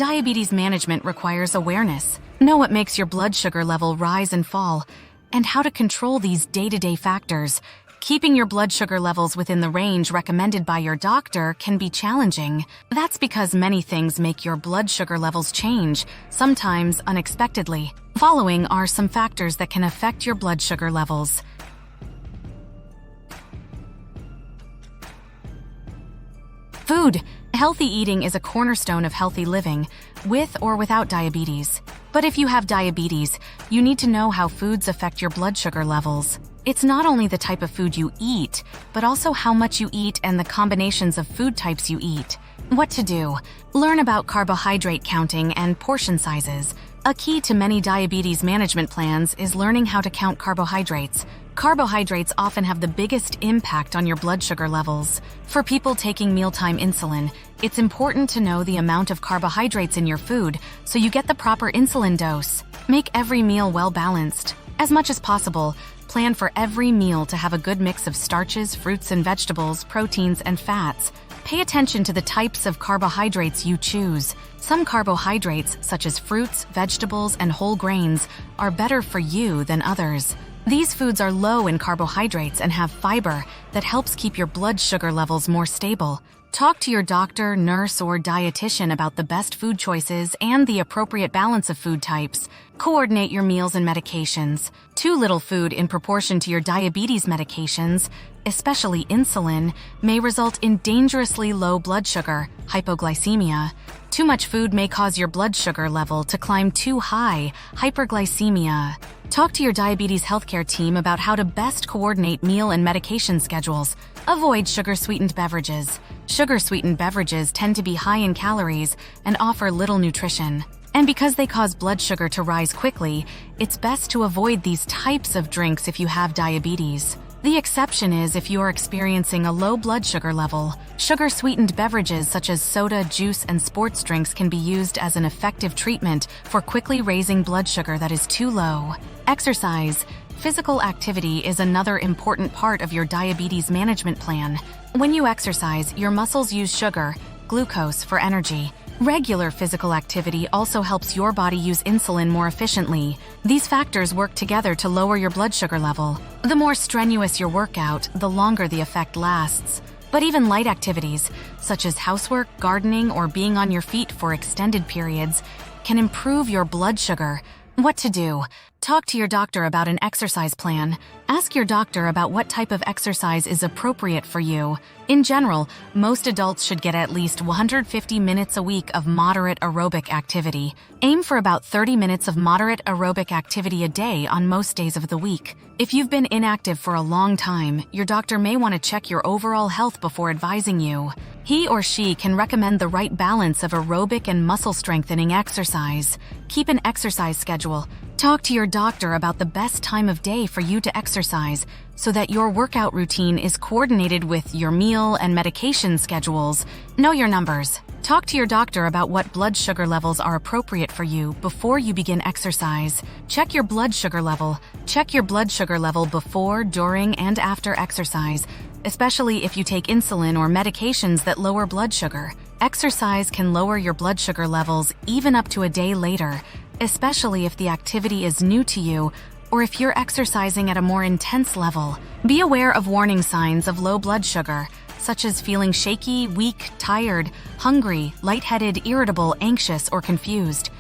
Diabetes management requires awareness. Know what makes your blood sugar level rise and fall, and how to control these day-to-day factors. Keeping your blood sugar levels within the range recommended by your doctor can be challenging. That's because many things make your blood sugar levels change, sometimes unexpectedly. Following are some factors that can affect your blood sugar levels. Food. Healthy eating is a cornerstone of healthy living, with or without diabetes. But if you have diabetes, you need to know how foods affect your blood sugar levels. It's not only the type of food you eat, but also how much you eat and the combinations of food types you eat. What to do? Learn about carbohydrate counting and portion sizes. A key to many diabetes management plans is learning how to count carbohydrates. Carbohydrates often have the biggest impact on your blood sugar levels. For people taking mealtime insulin, it's important to know the amount of carbohydrates in your food so you get the proper insulin dose. Make every meal well-balanced. As much as possible, plan for every meal to have a good mix of starches, fruits and vegetables, proteins, and fats. Pay attention to the types of carbohydrates you choose. Some carbohydrates, such as fruits, vegetables, and whole grains, are better for you than others. These foods are low in carbohydrates and have fiber that helps keep your blood sugar levels more stable. Talk to your doctor, nurse, or dietitian about the best food choices and the appropriate balance of food types. Coordinate your meals and medications. Too little food in proportion to your diabetes medications, especially insulin, may result in dangerously low blood sugar, hypoglycemia. Too much food may cause your blood sugar level to climb too high, hyperglycemia. Talk to your diabetes healthcare team about how to best coordinate meal and medication schedules. Avoid sugar-sweetened beverages. Sugar-sweetened beverages tend to be high in calories and offer little nutrition. And because they cause blood sugar to rise quickly, it's best to avoid these types of drinks if you have diabetes. The exception is if you're experiencing a low blood sugar level. Sugar-sweetened beverages such as soda, juice, and sports drinks can be used as an effective treatment for quickly raising blood sugar that is too low. Exercise. Physical activity is another important part of your diabetes management plan. When you exercise, your muscles use sugar, glucose, for energy. Regular physical activity also helps your body use insulin more efficiently. These factors work together to lower your blood sugar level. The more strenuous your workout, the longer the effect lasts. But even light activities, such as housework, gardening, or being on your feet for extended periods, can improve your blood sugar. What to do? Talk to your doctor about an exercise plan. Ask your doctor about what type of exercise is appropriate for you. In general, most adults should get at least 150 minutes a week of moderate aerobic activity. Aim for about 30 minutes of moderate aerobic activity a day on most days of the week. If you've been inactive for a long time, your doctor may want to check your overall health before advising you. He or she can recommend the right balance of aerobic and muscle strengthening exercise. Keep an exercise schedule. Talk to your doctor about the best time of day for you to exercise so that your workout routine is coordinated with your meal and medication schedules. Know your numbers. Talk to your doctor about what blood sugar levels are appropriate for you before you begin exercise. Check your blood sugar level. Check your blood sugar level before, during, and after exercise, especially if you take insulin or medications that lower blood sugar. Exercise can lower your blood sugar levels even up to a day later, especially if the activity is new to you or if you're exercising at a more intense level. Be aware of warning signs of low blood sugar, such as feeling shaky, weak, tired, hungry, lightheaded, irritable, anxious, or confused.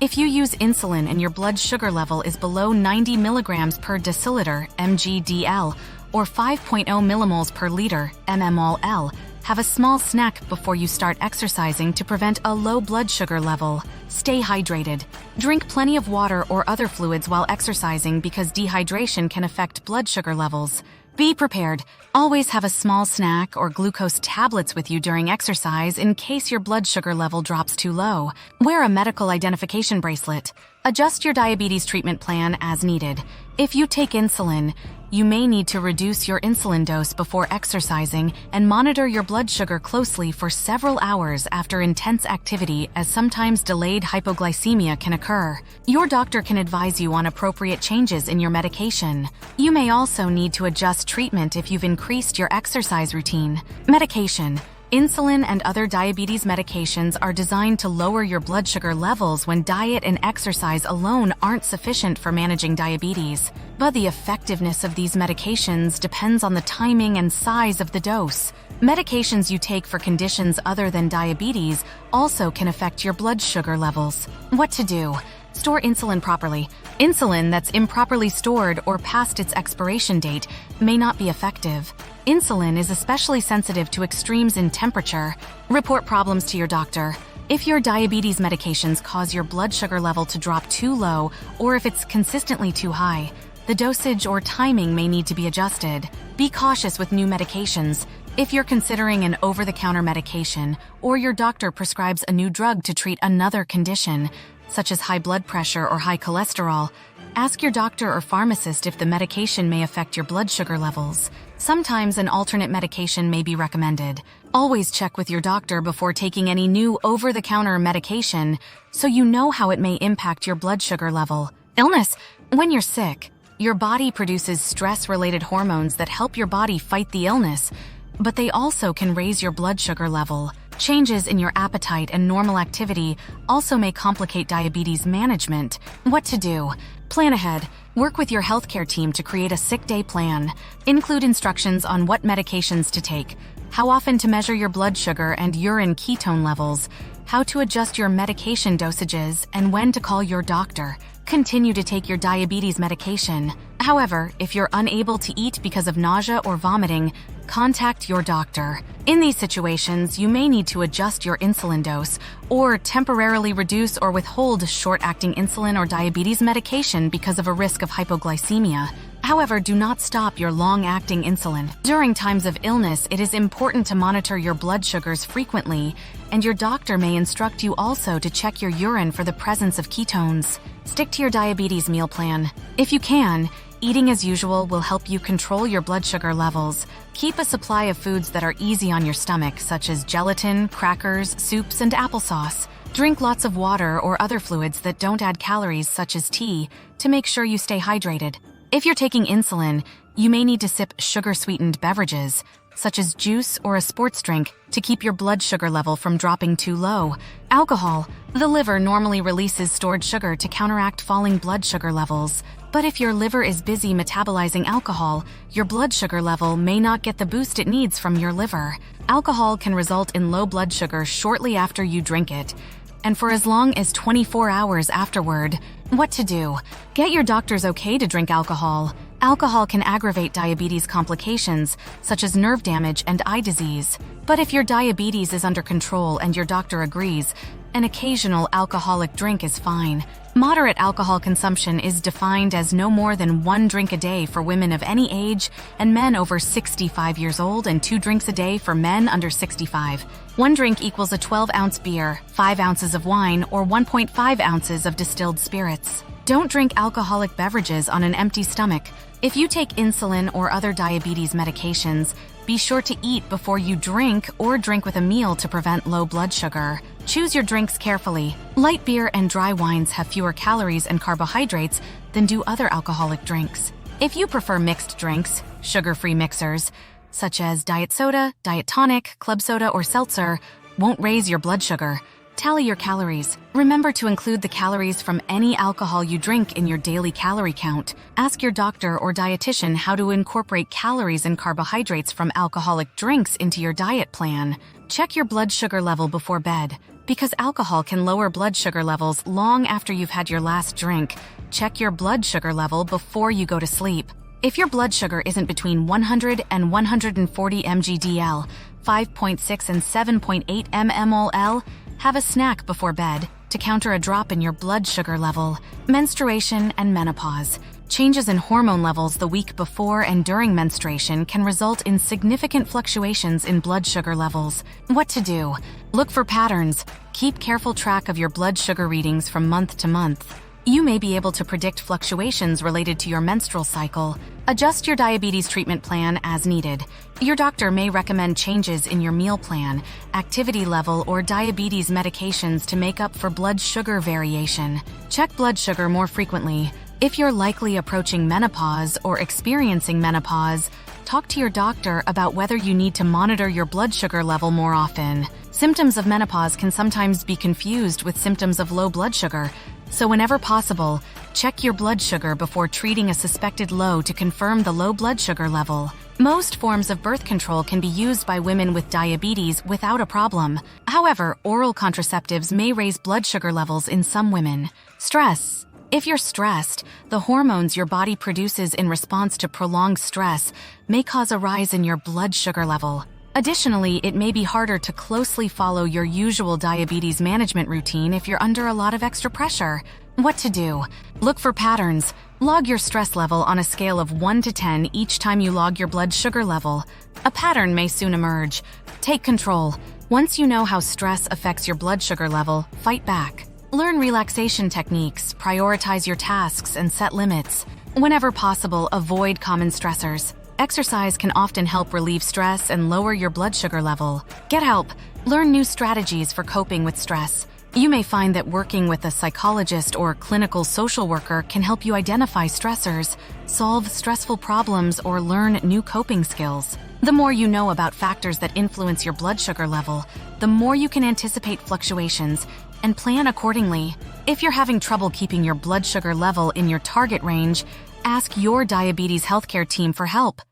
If you use insulin and your blood sugar level is below 90 milligrams per deciliter, mg/dl, or 5.0 millimoles per liter, mmol/L, have a small snack before you start exercising to prevent a low blood sugar level. Stay hydrated. Drink plenty of water or other fluids while exercising because dehydration can affect blood sugar levels. Be prepared. Always have a small snack or glucose tablets with you during exercise in case your blood sugar level drops too low. Wear a medical identification bracelet. Adjust your diabetes treatment plan as needed. If you take insulin, you may need to reduce your insulin dose before exercising and monitor your blood sugar closely for several hours after intense activity, as sometimes delayed hypoglycemia can occur. Your doctor can advise you on appropriate changes in your medication. You may also need to adjust treatment if you've increased your exercise routine. Medication. Insulin and other diabetes medications are designed to lower your blood sugar levels when diet and exercise alone aren't sufficient for managing diabetes. But the effectiveness of these medications depends on the timing and size of the dose. Medications you take for conditions other than diabetes also can affect your blood sugar levels. What to do? Store insulin properly. Insulin that's improperly stored or past its expiration date may not be effective. Insulin is especially sensitive to extremes in temperature. Report problems to your doctor. If your diabetes medications cause your blood sugar level to drop too low, or if it's consistently too high, the dosage or timing may need to be adjusted. Be cautious with new medications. If you're considering an over-the-counter medication, or your doctor prescribes a new drug to treat another condition, such as high blood pressure or high cholesterol, ask your doctor or pharmacist if the medication may affect your blood sugar levels. Sometimes an alternate medication may be recommended. Always check with your doctor before taking any new over-the-counter medication so you know how it may impact your blood sugar level. Illness. When you're sick, your body produces stress-related hormones that help your body fight the illness, but they also can raise your blood sugar level. Changes in your appetite and normal activity also may complicate diabetes management. What to do? Plan ahead. Work with your healthcare team to create a sick day plan. Include instructions on what medications to take, how often to measure your blood sugar and urine ketone levels, how to adjust your medication dosages, and when to call your doctor. Continue to take your diabetes medication. However, if you're unable to eat because of nausea or vomiting, contact your doctor. In these situations, you may need to adjust your insulin dose or temporarily reduce or withhold short-acting insulin or diabetes medication because of a risk of hypoglycemia. However, do not stop your long-acting insulin. During times of illness, it is important to monitor your blood sugars frequently, and your doctor may instruct you also to check your urine for the presence of ketones. Stick to your diabetes meal plan. If you can, eating as usual will help you control your blood sugar levels. Keep a supply of foods that are easy on your stomach, such as gelatin, crackers, soups, and applesauce. Drink lots of water or other fluids that don't add calories, such as tea, to make sure you stay hydrated. If you're taking insulin, you may need to sip sugar-sweetened beverages, such as juice or a sports drink, to keep your blood sugar level from dropping too low. Alcohol. The liver normally releases stored sugar to counteract falling blood sugar levels. But if your liver is busy metabolizing alcohol, your blood sugar level may not get the boost it needs from your liver. Alcohol can result in low blood sugar shortly after you drink it, and for as long as 24 hours afterward. What to do? Get your doctor's okay to drink alcohol. Alcohol can aggravate diabetes complications, such as nerve damage and eye disease. But if your diabetes is under control and your doctor agrees, an occasional alcoholic drink is fine. Moderate alcohol consumption is defined as no more than 1 drink a day for women of any age and men over 65 years old, and 2 drinks a day for men under 65. 1 drink equals a 12-ounce beer, 5 ounces of wine, or 1.5 ounces of distilled spirits. Don't drink alcoholic beverages on an empty stomach. If you take insulin or other diabetes medications, be sure to eat before you drink or drink with a meal to prevent low blood sugar. Choose your drinks carefully. Light beer and dry wines have fewer calories and carbohydrates than do other alcoholic drinks. If you prefer mixed drinks, sugar-free mixers, such as diet soda, diet tonic, club soda, or seltzer, won't raise your blood sugar. Tally your calories. Remember to include the calories from any alcohol you drink in your daily calorie count. Ask your doctor or dietitian how to incorporate calories and carbohydrates from alcoholic drinks into your diet plan. Check your blood sugar level before bed. Because alcohol can lower blood sugar levels long after you've had your last drink, check your blood sugar level before you go to sleep. If your blood sugar isn't between 100 and 140 mg/dL, 5.6 and 7.8 mmol/L, have a snack before bed to counter a drop in your blood sugar level. Menstruation and menopause. Changes in hormone levels the week before and during menstruation can result in significant fluctuations in blood sugar levels. What to do? Look for patterns. Keep careful track of your blood sugar readings from month to month. You may be able to predict fluctuations related to your menstrual cycle. Adjust your diabetes treatment plan as needed. Your doctor may recommend changes in your meal plan, activity level, or diabetes medications to make up for blood sugar variation. Check blood sugar more frequently. If you're likely approaching menopause or experiencing menopause, talk to your doctor about whether you need to monitor your blood sugar level more often. Symptoms of menopause can sometimes be confused with symptoms of low blood sugar, so whenever possible, check your blood sugar before treating a suspected low to confirm the low blood sugar level. Most forms of birth control can be used by women with diabetes without a problem. However, oral contraceptives may raise blood sugar levels in some women. Stress. If you're stressed, the hormones your body produces in response to prolonged stress may cause a rise in your blood sugar level. Additionally, it may be harder to closely follow your usual diabetes management routine if you're under a lot of extra pressure. What to do? Look for patterns. Log your stress level on a scale of 1 to 10 each time you log your blood sugar level. A pattern may soon emerge. Take control. Once you know how stress affects your blood sugar level, fight back. Learn relaxation techniques, prioritize your tasks, and set limits. Whenever possible, avoid common stressors. Exercise can often help relieve stress and lower your blood sugar level. Get help. Learn new strategies for coping with stress. You may find that working with a psychologist or clinical social worker can help you identify stressors, solve stressful problems, or learn new coping skills. The more you know about factors that influence your blood sugar level, the more you can anticipate fluctuations and plan accordingly. If you're having trouble keeping your blood sugar level in your target range, ask your diabetes healthcare team for help.